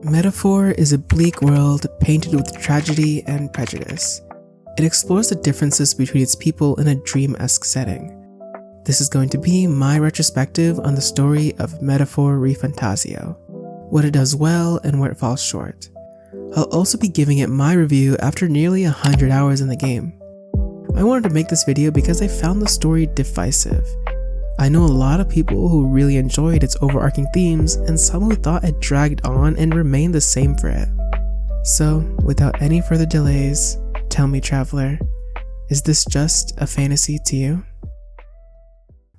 Metaphor is a bleak world painted with tragedy and prejudice. It explores the differences between its people in a dream-esque setting. This is going to be my retrospective on the story of Metaphor ReFantazio, what it does well and where it falls short. I'll also be giving it my review after nearly 100 hours in the game. I wanted to make this video because I found the story divisive. I know a lot of people who really enjoyed its overarching themes and some who thought it dragged on and remained the same for it. So, without any further delays, tell me, traveler, is this just a fantasy to you?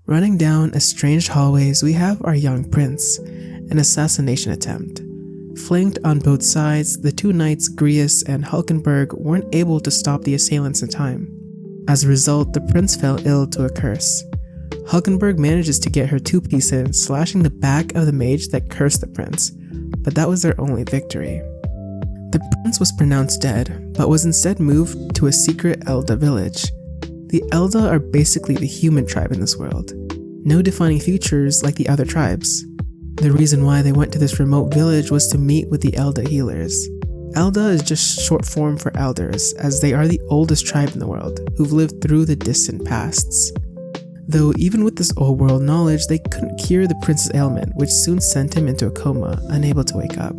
Running down estranged hallways, we have our young prince, an assassination attempt. Flanked on both sides, the two knights Grius and Hulkenberg weren't able to stop the assailants in time. As a result, the prince fell ill to a curse. Hulkenberg manages to get her two-piece in, slashing the back of the mage that cursed the prince, but that was their only victory. The prince was pronounced dead, but was instead moved to a secret Elda village. The Elda are basically the human tribe in this world. No defining features like the other tribes. The reason why they went to this remote village was to meet with the Elda healers. Elda is just short form for elders, as they are the oldest tribe in the world, who've lived through the distant pasts. Though even with this old world knowledge, they couldn't cure the prince's ailment, which soon sent him into a coma, unable to wake up.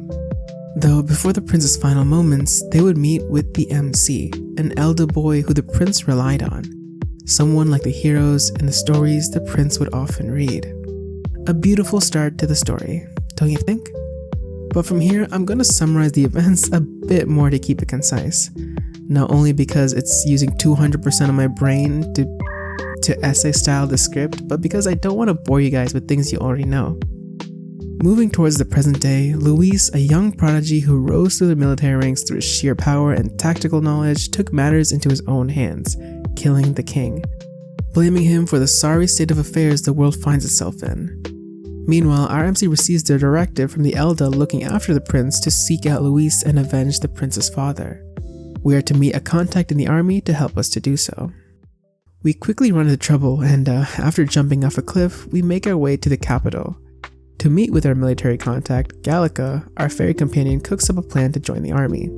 Though before the prince's final moments, they would meet with the MC, an elder boy who the prince relied on. Someone like the heroes in the stories the prince would often read. A beautiful start to the story, don't you think? But from here, I'm going to summarize the events a bit more to keep it concise. Not only because it's using 200% of my brain to essay style the script, but because I don't want to bore you guys with things you already know. Moving towards the present day, Luis, a young prodigy who rose through the military ranks through his sheer power and tactical knowledge, took matters into his own hands, killing the king, blaming him for the sorry state of affairs the world finds itself in. Meanwhile, our MC receives the directive from the Elda looking after the prince to seek out Luis and avenge the prince's father. We are to meet a contact in the army to help us to do so. We quickly run into trouble and after jumping off a cliff, we make our way to the capital. To meet with our military contact, Gallica, our fairy companion, cooks up a plan to join the army.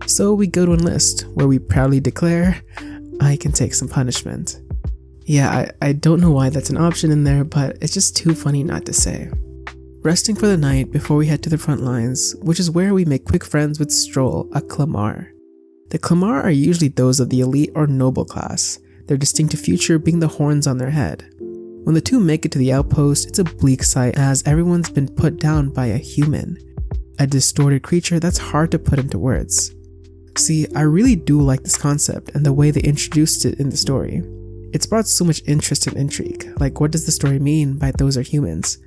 So we go to enlist, where we proudly declare, I can take some punishment. Yeah, I don't know why that's an option in there, but it's just too funny not to say. Resting for the night before we head to the front lines, which is where we make quick friends with Stroll, a Clamar. The Clamar are usually those of the elite or noble class, their distinctive feature being the horns on their head. When the two make it to the outpost, it's a bleak sight as everyone's been put down by a human, a distorted creature that's hard to put into words. See, I really do like this concept and the way they introduced it in the story. It's brought so much interest and intrigue, like what does the story mean by those are humans?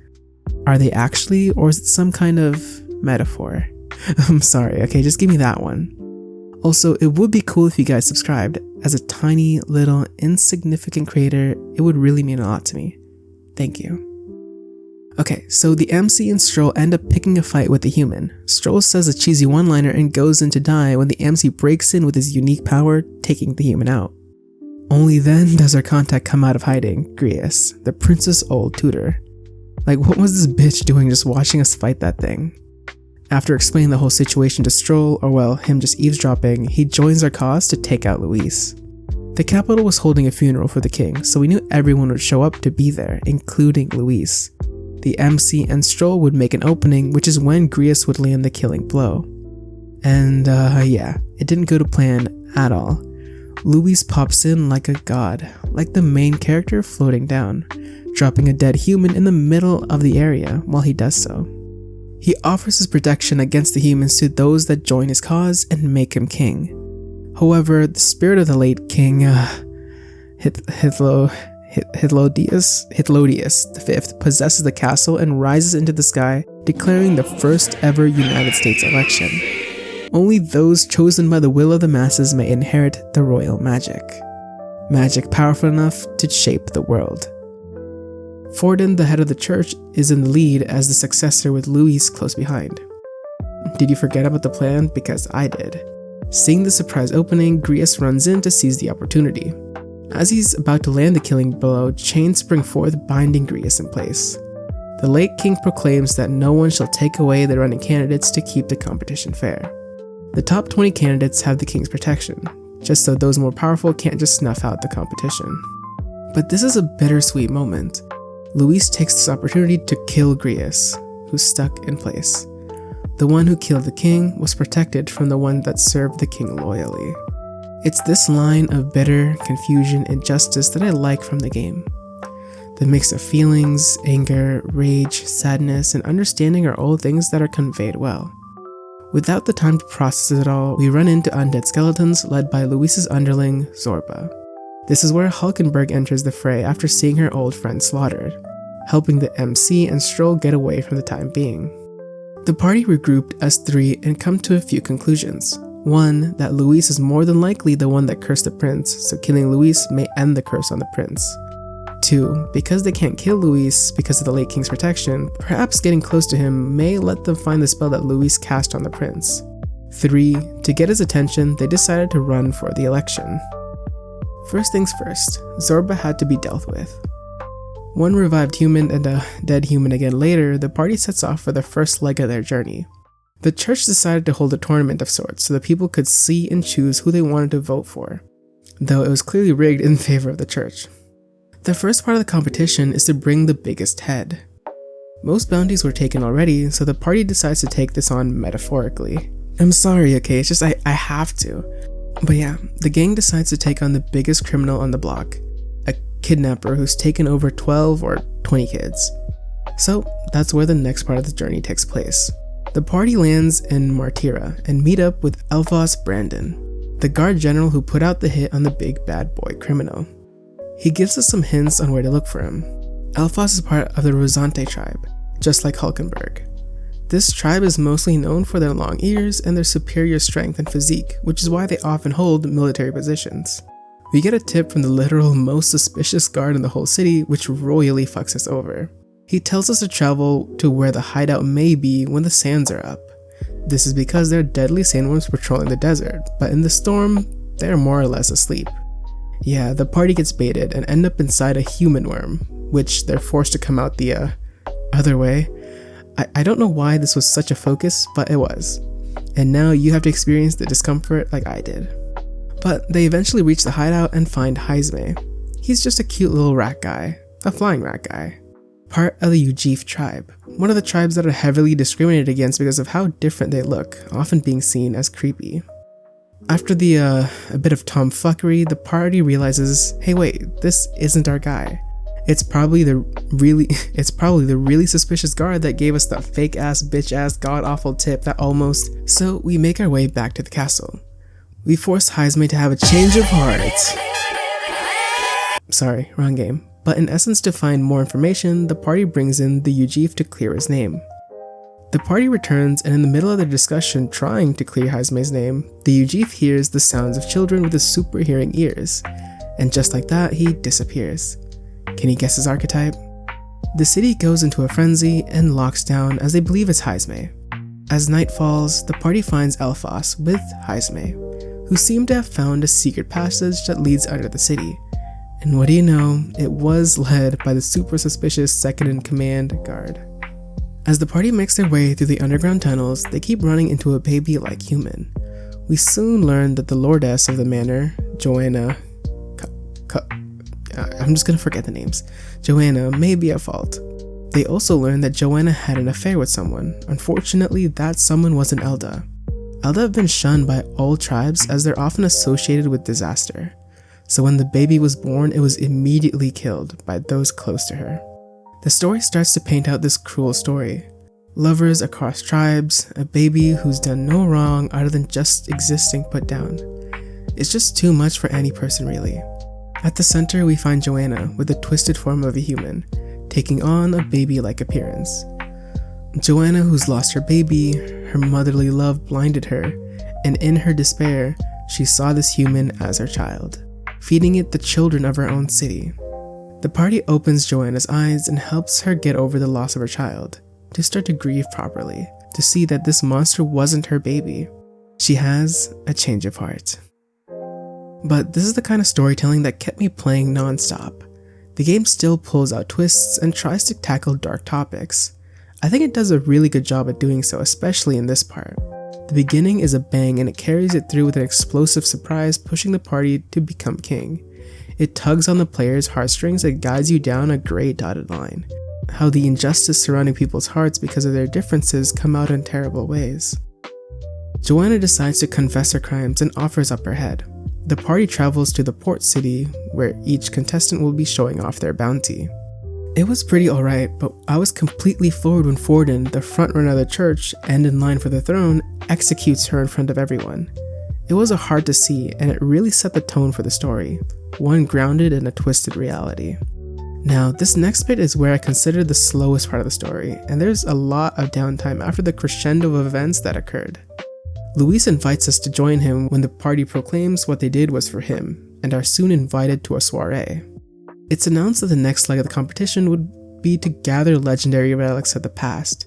Are they actually, or is it some kind of metaphor? I'm sorry, okay, just give me that one. Also, it would be cool if you guys subscribed. As a tiny, little, insignificant creator, it would really mean a lot to me. Thank you. Okay, so the MC and Stroll end up picking a fight with the human. Stroll says a cheesy one-liner and goes in to die when the MC breaks in with his unique power, taking the human out. Only then does our contact come out of hiding, Grius, the prince's old tutor. Like, what was this bitch doing just watching us fight that thing? After explaining the whole situation to Stroll, or well, him just eavesdropping, he joins our cause to take out Luis. The capital was holding a funeral for the king, so we knew everyone would show up to be there, including Luis. The MC and Stroll would make an opening, which is when Grius would land the killing blow. And yeah, it didn't go to plan at all. Luis pops in like a god, like the main character floating down, dropping a dead human in the middle of the area while he does so. He offers his protection against the humans to those that join his cause and make him king. However, the spirit of the late king, Hythlodius V, possesses the castle and rises into the sky, declaring the first ever United States election. Only those chosen by the will of the masses may inherit the royal magic. Magic powerful enough to shape the world. Forden, the head of the church, is in the lead as the successor with Luis close behind. Did you forget about the plan? Because I did. Seeing the surprise opening, Grius runs in to seize the opportunity. As he's about to land the killing blow, chains spring forth, binding Grius in place. The late king proclaims that no one shall take away the running candidates to keep the competition fair. The top 20 candidates have the king's protection, just so those more powerful can't just snuff out the competition. But this is a bittersweet moment. Luis takes this opportunity to kill Grius, who's stuck in place. The one who killed the king was protected from the one that served the king loyally. It's this line of bitter, confusion, and justice that I like from the game. The mix of feelings, anger, rage, sadness, and understanding are all things that are conveyed well. Without the time to process it all, we run into undead skeletons led by Luis's underling, Zorba. This is where Hulkenberg enters the fray after seeing her old friend slaughtered, helping the MC and Stroll get away for the time being. The party regrouped as three and come to a few conclusions. One, that Luis is more than likely the one that cursed the prince, so killing Luis may end the curse on the prince. 2, because they can't kill Luis because of the late king's protection, perhaps getting close to him may let them find the spell that Luis cast on the prince. 3, to get his attention, they decided to run for the election. First things first, Zorba had to be dealt with. One revived human and a dead human again later, the party sets off for the first leg of their journey. The church decided to hold a tournament of sorts so that people could see and choose who they wanted to vote for, though it was clearly rigged in favor of the church. The first part of the competition is to bring the biggest head. Most bounties were taken already, so the party decides to take this on metaphorically. I'm sorry, okay, it's just I have to. But yeah, the gang decides to take on the biggest criminal on the block, a kidnapper who's taken over 12 or 20 kids. So that's where the next part of the journey takes place. The party lands in Martira and meet up with Elphas Brandon, the guard general who put out the hit on the big bad boy criminal. He gives us some hints on where to look for him. Elphas is part of the Rosante tribe, just like Hulkenberg. This tribe is mostly known for their long ears and their superior strength and physique, which is why they often hold military positions. We get a tip from the literal most suspicious guard in the whole city, which royally fucks us over. He tells us to travel to where the hideout may be when the sands are up. This is because there are deadly sandworms patrolling the desert, but in the storm, they're more or less asleep. Yeah, the party gets baited and end up inside a human worm, which they're forced to come out the other way. I don't know why this was such a focus, but it was. And now you have to experience the discomfort like I did. But they eventually reach the hideout and find Heisme. He's just a cute little rat guy, a flying rat guy. Part of the Ujif tribe, one of the tribes that are heavily discriminated against because of how different they look, often being seen as creepy. After a bit of tomfuckery, the party realizes, hey wait, this isn't our guy. It's probably the really suspicious guard that gave us that fake ass bitch ass god awful tip that almost. So we make our way back to the castle. We force Heisme to have a change of heart. Sorry, wrong game. But in essence, to find more information, the party brings in the Ujif to clear his name. The party returns, and in the middle of their discussion trying to clear Heisme's name, the Ujif hears the sounds of children with his super hearing ears, and just like that, he disappears. Can you guess his archetype? The city goes into a frenzy and locks down as they believe it's Heisme. As night falls, the party finds Elphas with Heisme, who seem to have found a secret passage that leads under the city. And what do you know, it was led by the super suspicious second-in-command guard. As the party makes their way through the underground tunnels, they keep running into a baby-like human. We soon learn that the lordess of the manor, Joanna, I'm just gonna forget the names, Joanna may be at fault. They also learn that Joanna had an affair with someone. Unfortunately, that someone wasn't Elda. Elda have been shunned by all tribes as they're often associated with disaster. So when the baby was born, it was immediately killed by those close to her. The story starts to paint out this cruel story. Lovers across tribes, a baby who's done no wrong other than just existing put down. It's just too much for any person really. At the center we find Joanna with the twisted form of a human, taking on a baby-like appearance. Joanna, who's lost her baby, her motherly love blinded her, and in her despair, she saw this human as her child, feeding it the children of her own city. The party opens Joanna's eyes and helps her get over the loss of her child, to start to grieve properly, to see that this monster wasn't her baby. She has a change of heart. But this is the kind of storytelling that kept me playing non-stop. The game still pulls out twists and tries to tackle dark topics. I think it does a really good job at doing so, especially in this part. The beginning is a bang and it carries it through with an explosive surprise, pushing the party to become king. It tugs on the player's heartstrings and guides you down a grey dotted line. How the injustice surrounding people's hearts because of their differences come out in terrible ways. Joanna decides to confess her crimes and offers up her head. The party travels to the port city where each contestant will be showing off their bounty. It was pretty alright, but I was completely floored when Forden, the frontrunner of the church and in line for the throne, executes her in front of everyone. It was hard to see and it really set the tone for the story, one grounded in a twisted reality. Now, this next bit is where I consider the slowest part of the story, and there's a lot of downtime after the crescendo of events that occurred. Luis invites us to join him when the party proclaims what they did was for him, and are soon invited to a soiree. It's announced that the next leg of the competition would be to gather legendary relics of the past.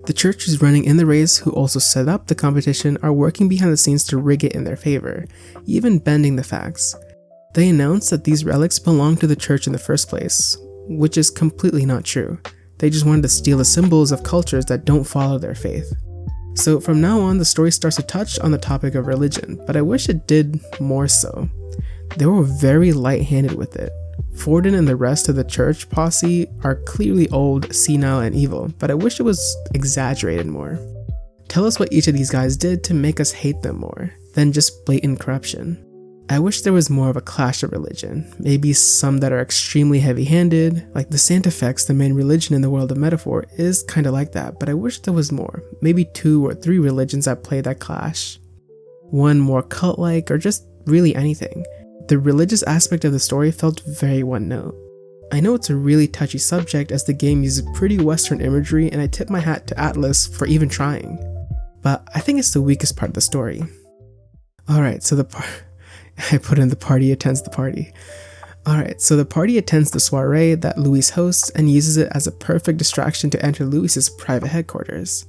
The church who's running in the race, who also set up the competition, are working behind the scenes to rig it in their favor, even bending the facts. They announce that these relics belong to the church in the first place, which is completely not true. They just wanted to steal the symbols of cultures that don't follow their faith. So from now on, the story starts to touch on the topic of religion, but I wish it did more so. They were very light-handed with it. Forden and the rest of the church posse are clearly old, senile, and evil, but I wish it was exaggerated more. Tell us what each of these guys did to make us hate them more than just blatant corruption. I wish there was more of a clash of religion, maybe some that are extremely heavy-handed, like the Santafex, the main religion in the world of Metaphor, is kinda like that, but I wish there was more, maybe 2 or 3 religions that play that clash. One more cult-like, or just really anything. The religious aspect of the story felt very one-note. I know it's a really touchy subject as the game uses pretty Western imagery and I tip my hat to Atlas for even trying, but I think it's the weakest part of the story. Alright, so the party attends the party. Alright, so the party attends the soiree that Luis hosts and uses it as a perfect distraction to enter Luis's private headquarters.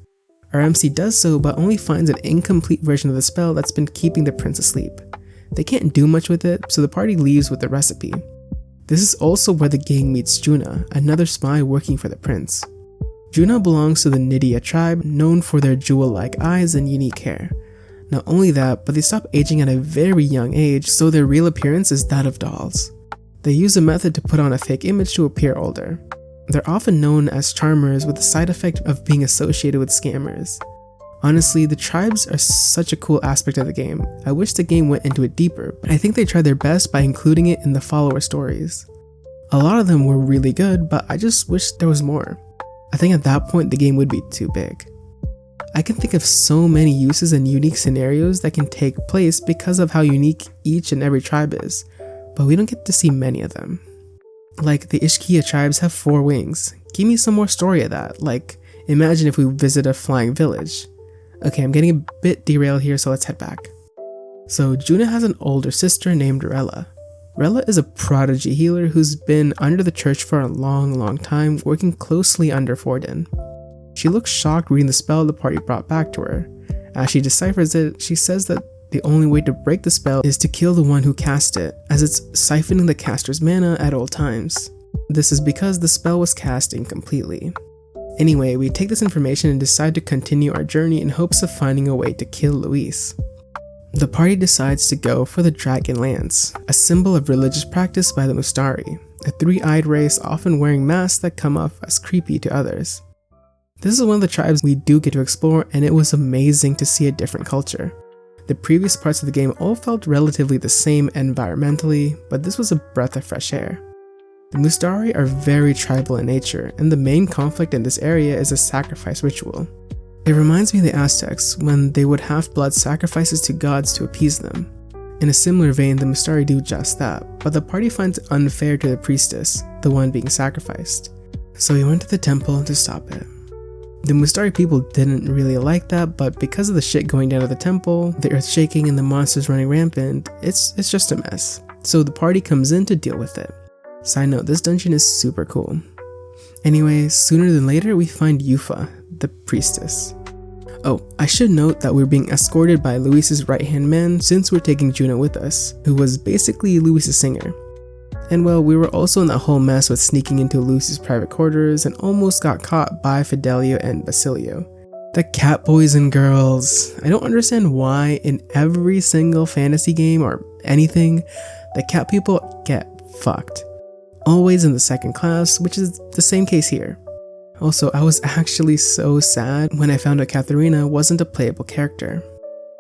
Our MC does so, but only finds an incomplete version of the spell that's been keeping the prince asleep. They can't do much with it, so the party leaves with the recipe. This is also where the gang meets Juna, another spy working for the prince. Juna belongs to the Nydia tribe, known for their jewel-like eyes and unique hair. Not only that, but they stop aging at a very young age, so their real appearance is that of dolls. They use a method to put on a fake image to appear older. They're often known as charmers with the side effect of being associated with scammers. Honestly, the tribes are such a cool aspect of the game. I wish the game went into it deeper, but I think they tried their best by including it in the follower stories. A lot of them were really good, but I just wish there was more. I think at that point the game would be too big. I can think of so many uses and unique scenarios that can take place because of how unique each and every tribe is, but we don't get to see many of them. Like, the Ishkia tribes have 4 wings. Give me some more story of that. Like, imagine if we visit a flying village. Okay, I'm getting a bit derailed here, so let's head back. So Juna has an older sister named Rella. Rella is a prodigy healer who's been under the church for a long time, working closely under Forden. She looks shocked reading the spell the party brought back to her. As she deciphers it, she says that the only way to break the spell is to kill the one who cast it, as it's siphoning the caster's mana at all times. This is because the spell was cast incompletely. Anyway, we take this information and decide to continue our journey in hopes of finding a way to kill Luis. The party decides to go for the Dragon Lance, a symbol of religious practice by the Mustari, a 3-eyed race often wearing masks that come off as creepy to others. This is one of the tribes we do get to explore, and it was amazing to see a different culture. The previous parts of the game all felt relatively the same environmentally, but this was a breath of fresh air. The Mustari are very tribal in nature, and the main conflict in this area is a sacrifice ritual. It reminds me of the Aztecs, when they would have blood sacrifices to gods to appease them. In a similar vein, the Mustari do just that, but the party finds it unfair to the priestess, the one being sacrificed. So we went to the temple to stop it. The Mustari people didn't really like that, but because of the shit going down at the temple, the earth shaking and the monsters running rampant, it's just a mess. So the party comes in to deal with it. Side note, this dungeon is super cool. Anyway, sooner than later we find Yufa, the priestess. Oh, I should note that we're being escorted by Luis's right-hand man since we're taking Juna with us, who was basically Luis's singer. And well, we were also in that whole mess with sneaking into Lucy's private quarters and almost got caught by Fidelio and Basilio. The cat boys and girls. I don't understand why in every single fantasy game or anything, the cat people get fucked. Always in the second class, which is the same case here. Also, I was actually so sad when I found out Katharina wasn't a playable character.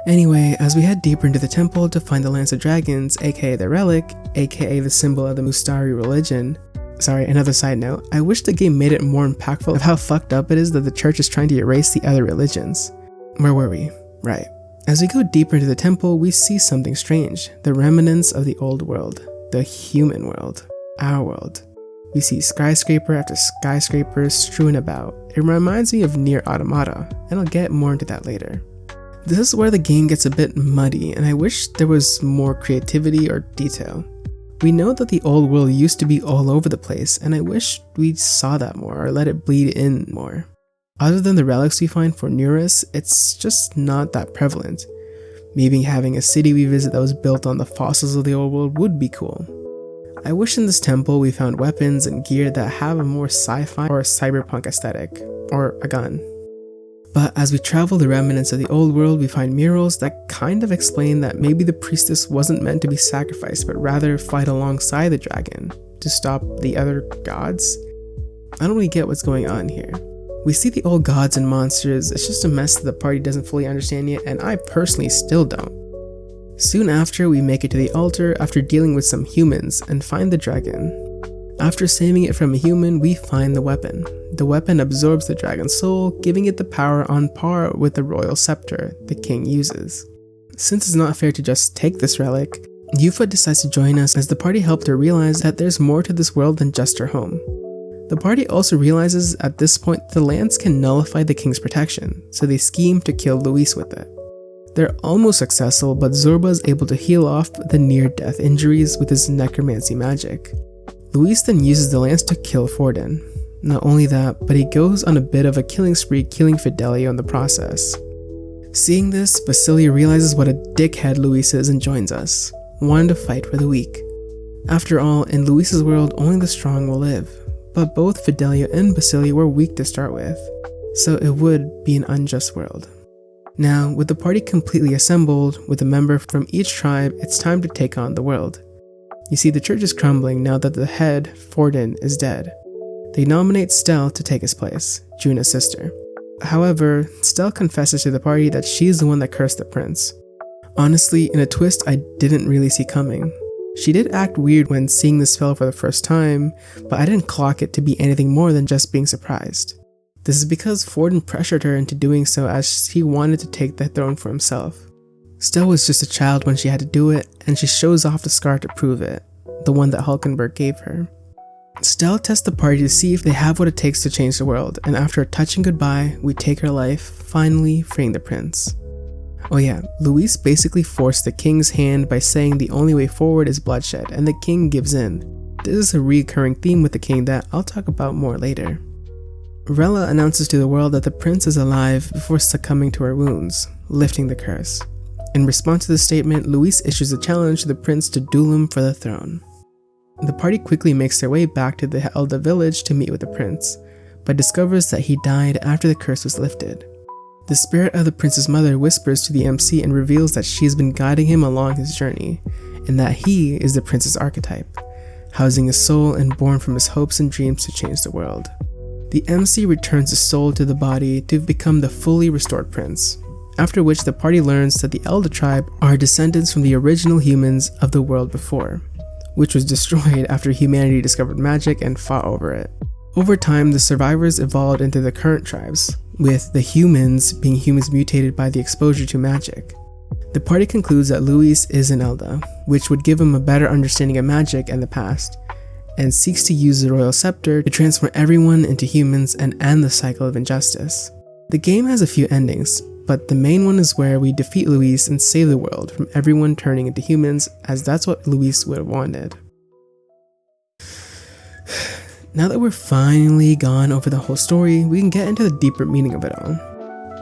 Anyway, as we head deeper into the temple to find the Lance of Dragons, aka the relic, aka the symbol of the Mustari religion. Sorry, another side note, I wish the game made it more impactful of how fucked up it is that the church is trying to erase the other religions. Where were we? Right. As we go deeper into the temple, we see something strange, the remnants of the old world, the human world, our world. We see skyscraper after skyscraper strewn about. It reminds me of Nier Automata, and I'll get more into that later. This is where the game gets a bit muddy, and I wish there was more creativity or detail. We know that the old world used to be all over the place, and I wish we saw that more or let it bleed in more. Other than the relics we find for Neurus, it's just not that prevalent. Maybe having a city we visit that was built on the fossils of the old world would be cool. I wish in this temple we found weapons and gear that have a more sci-fi or cyberpunk aesthetic, or a gun. But as we travel the remnants of the old world, we find murals that kind of explain that maybe the priestess wasn't meant to be sacrificed, but rather fight alongside the dragon to stop the other gods. I don't really get what's going on here. We see the old gods and monsters, it's just a mess that the party doesn't fully understand yet, and I personally still don't. Soon after, we make it to the altar after dealing with some humans and find the dragon. After saving it from a human, we find the weapon. The weapon absorbs the dragon's soul, giving it the power on par with the royal scepter the king uses. Since it's not fair to just take this relic, Yufa decides to join us as the party helped her realize that there's more to this world than just her home. The party also realizes at this point the lance can nullify the king's protection, so they scheme to kill Luis with it. They're almost successful, but Zorba is able to heal off the near-death injuries with his necromancy magic. Luis then uses the lance to kill Forden. Not only that, but he goes on a bit of a killing spree, killing Fidelio in the process. Seeing this, Basilio realizes what a dickhead Luis is and joins us, wanting to fight for the weak. After all, in Luis's world, only the strong will live, but both Fidelio and Basilio were weak to start with, so it would be an unjust world. Now, with the party completely assembled, with a member from each tribe, it's time to take on the world. You see, the church is crumbling now that the head, Forden, is dead. They nominate Stell to take his place, Juna's sister. However, Stell confesses to the party that she's the one that cursed the prince. Honestly, in a twist I didn't really see coming. She did act weird when seeing the spell for the first time, but I didn't clock it to be anything more than just being surprised. This is because Forden pressured her into doing so as he wanted to take the throne for himself. Stell was just a child when she had to do it, and she shows off the scar to prove it, the one that Hulkenberg gave her. Stell tests the party to see if they have what it takes to change the world, and after a touching goodbye, we take her life, finally freeing the prince. Oh yeah, Luis basically forced the king's hand by saying the only way forward is bloodshed, and the king gives in. This is a recurring theme with the king that I'll talk about more later. Rella announces to the world that the prince is alive before succumbing to her wounds, lifting the curse. In response to this statement, Luis issues a challenge to the prince to duel him for the throne. The party quickly makes their way back to the Elda village to meet with the prince, but discovers that he died after the curse was lifted. The spirit of the prince's mother whispers to the MC and reveals that she has been guiding him along his journey, and that he is the prince's archetype, housing his soul and born from his hopes and dreams to change the world. The MC returns his soul to the body to become the fully restored prince, after which the party learns that the Elda tribe are descendants from the original humans of the world before, which was destroyed after humanity discovered magic and fought over it. Over time, the survivors evolved into the current tribes, with the humans being humans mutated by the exposure to magic. The party concludes that Luis is an Elda, which would give him a better understanding of magic and the past, and seeks to use the royal scepter to transform everyone into humans and end the cycle of injustice. The game has a few endings, but the main one is where we defeat Luis and save the world from everyone turning into humans, as that's what Luis would have wanted. Now that we're finally gone over the whole story, we can get into the deeper meaning of it all.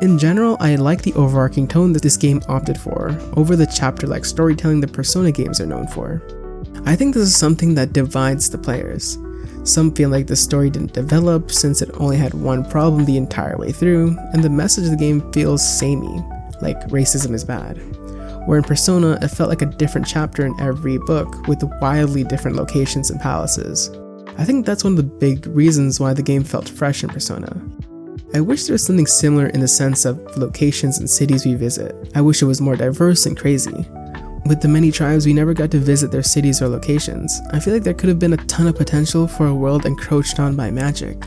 In general, I like the overarching tone that this game opted for, over the chapter-like storytelling the Persona games are known for. I think this is something that divides the players. Some feel like the story didn't develop since it only had one problem the entire way through, and the message of the game feels samey, like racism is bad. Where in Persona, it felt like a different chapter in every book, with wildly different locations and palaces. I think that's one of the big reasons why the game felt fresh in Persona. I wish there was something similar in the sense of the locations and cities we visit. I wish it was more diverse and crazy. With the many tribes, we never got to visit their cities or locations. I feel like there could have been a ton of potential for a world encroached on by magic.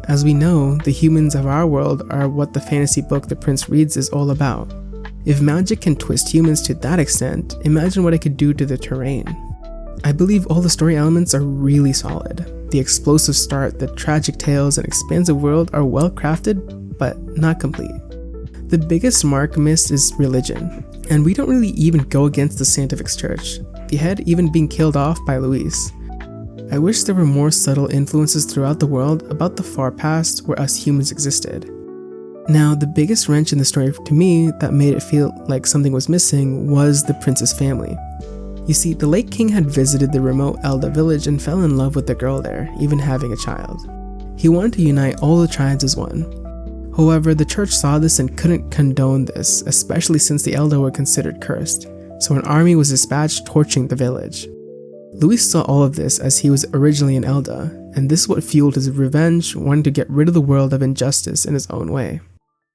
As we know, the humans of our world are what the fantasy book the prince reads is all about. If magic can twist humans to that extent, imagine what it could do to the terrain. I believe all the story elements are really solid. The explosive start, the tragic tales, and expansive world are well crafted, but not complete. The biggest mark missed is religion, and we don't really even go against the Scientific Church, the head even being killed off by Luis. I wish there were more subtle influences throughout the world about the far past where us humans existed. Now, the biggest wrench in the story to me that made it feel like something was missing was the prince's family. You see, the late king had visited the remote Elda village and fell in love with the girl there, even having a child. He wanted to unite all the tribes as one. However, the church saw this and couldn't condone this, especially since the Elda were considered cursed, so an army was dispatched torching the village. Luis saw all of this as he was originally an Elda, and this is what fueled his revenge, wanting to get rid of the world of injustice in his own way.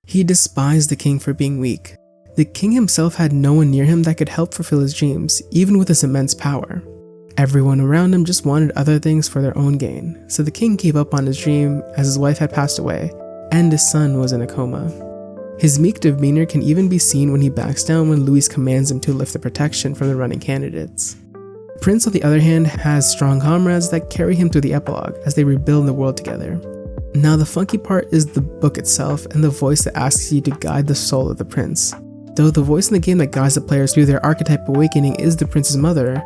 He despised the king for being weak. The king himself had no one near him that could help fulfill his dreams, even with his immense power. Everyone around him just wanted other things for their own gain, so the king gave up on his dream as his wife had passed away, and his son was in a coma. His meek demeanor can even be seen when he backs down when Luis commands him to lift the protection from the running candidates. Prince, on the other hand, has strong comrades that carry him through the epilogue as they rebuild the world together. Now, the funky part is the book itself and the voice that asks you to guide the soul of the prince. Though the voice in the game that guides the players through their archetype awakening is the prince's mother,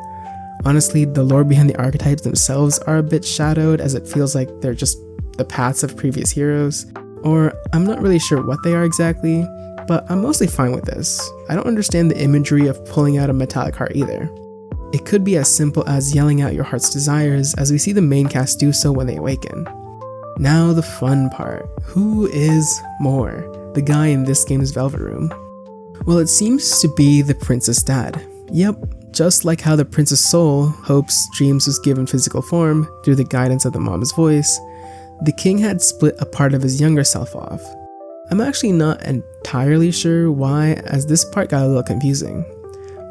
honestly, the lore behind the archetypes themselves are a bit shadowed, as it feels like they're just the paths of previous heroes. Or I'm not really sure what they are exactly, but I'm mostly fine with this. I don't understand the imagery of pulling out a metallic heart either. It could be as simple as yelling out your heart's desires, as we see the main cast do so when they awaken. Now the fun part. Who is Moore, the guy in this game's Velvet Room? Well, it seems to be the prince's dad. Yep, just like how the prince's soul, Hope's dreams, was given physical form through the guidance of the mom's voice, the king had split a part of his younger self off. I'm actually not entirely sure why, as this part got a little confusing.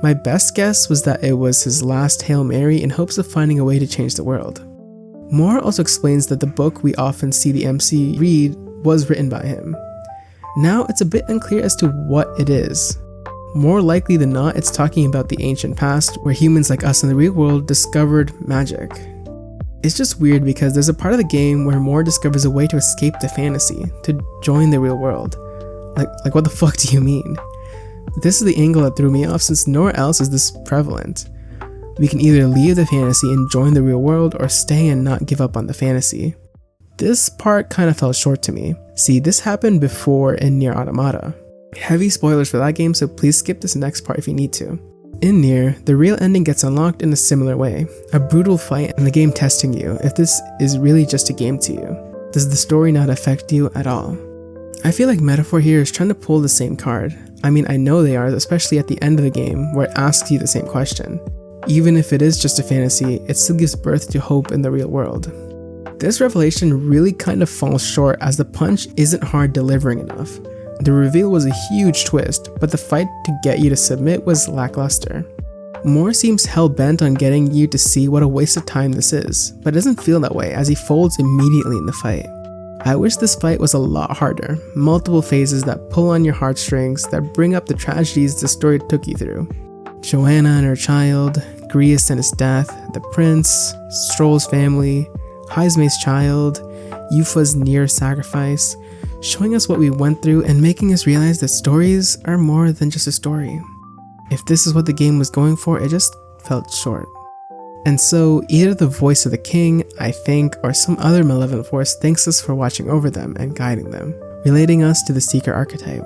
My best guess was that it was his last Hail Mary in hopes of finding a way to change the world. Moore also explains that the book we often see the MC read was written by him. Now it's a bit unclear as to what it is. More likely than not, it's talking about the ancient past where humans like us in the real world discovered magic. It's just weird because there's a part of the game where Moore discovers a way to escape the fantasy, to join the real world. Like what the fuck do you mean? This is the angle that threw me off, since nowhere else is this prevalent. We can either leave the fantasy and join the real world, or stay and not give up on the fantasy. This part kind of fell short to me. See, this happened before in Nier Automata. Heavy spoilers for that game, so please skip this next part if you need to. In Nier, the real ending gets unlocked in a similar way. A brutal fight and the game testing you if this is really just a game to you. Does the story not affect you at all? I feel like Metaphor here is trying to pull the same card. I mean, I know they are, especially at the end of the game where it asks you the same question. Even if it is just a fantasy, it still gives birth to hope in the real world. This revelation really kind of falls short, as the punch isn't hard delivering enough. The reveal was a huge twist, but the fight to get you to submit was lackluster. Moore seems hell-bent on getting you to see what a waste of time this is, but it doesn't feel that way as he folds immediately in the fight. I wish this fight was a lot harder, multiple phases that pull on your heartstrings, that bring up the tragedies the story took you through. Joanna and her child, Grius and his death, the prince, Stroll's family, Haizme's child, Yufa's near sacrifice, showing us what we went through and making us realize that stories are more than just a story. If this is what the game was going for, it just felt short. And so, either the voice of the king, I think, or some other malevolent force thanks us for watching over them and guiding them, relating us to the Seeker archetype.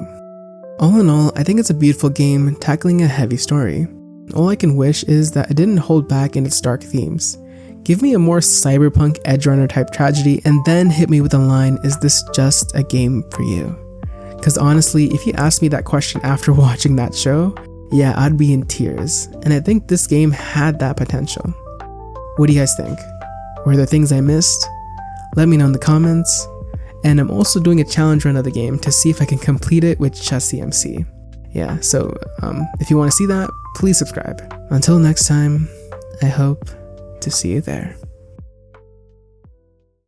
All in all, I think it's a beautiful game tackling a heavy story. All I can wish is that it didn't hold back in its dark themes. Give me a more cyberpunk edge runner type tragedy and then hit me with a line, is this just a game for you? Because honestly, if you asked me that question after watching that show, yeah, I'd be in tears. And I think this game had that potential. What do you guys think? Were there things I missed? Let me know in the comments. And I'm also doing a challenge run of the game to see if I can complete it with just CMC. Yeah, so if you want to see that, please subscribe. Until next time, I hope to see you there.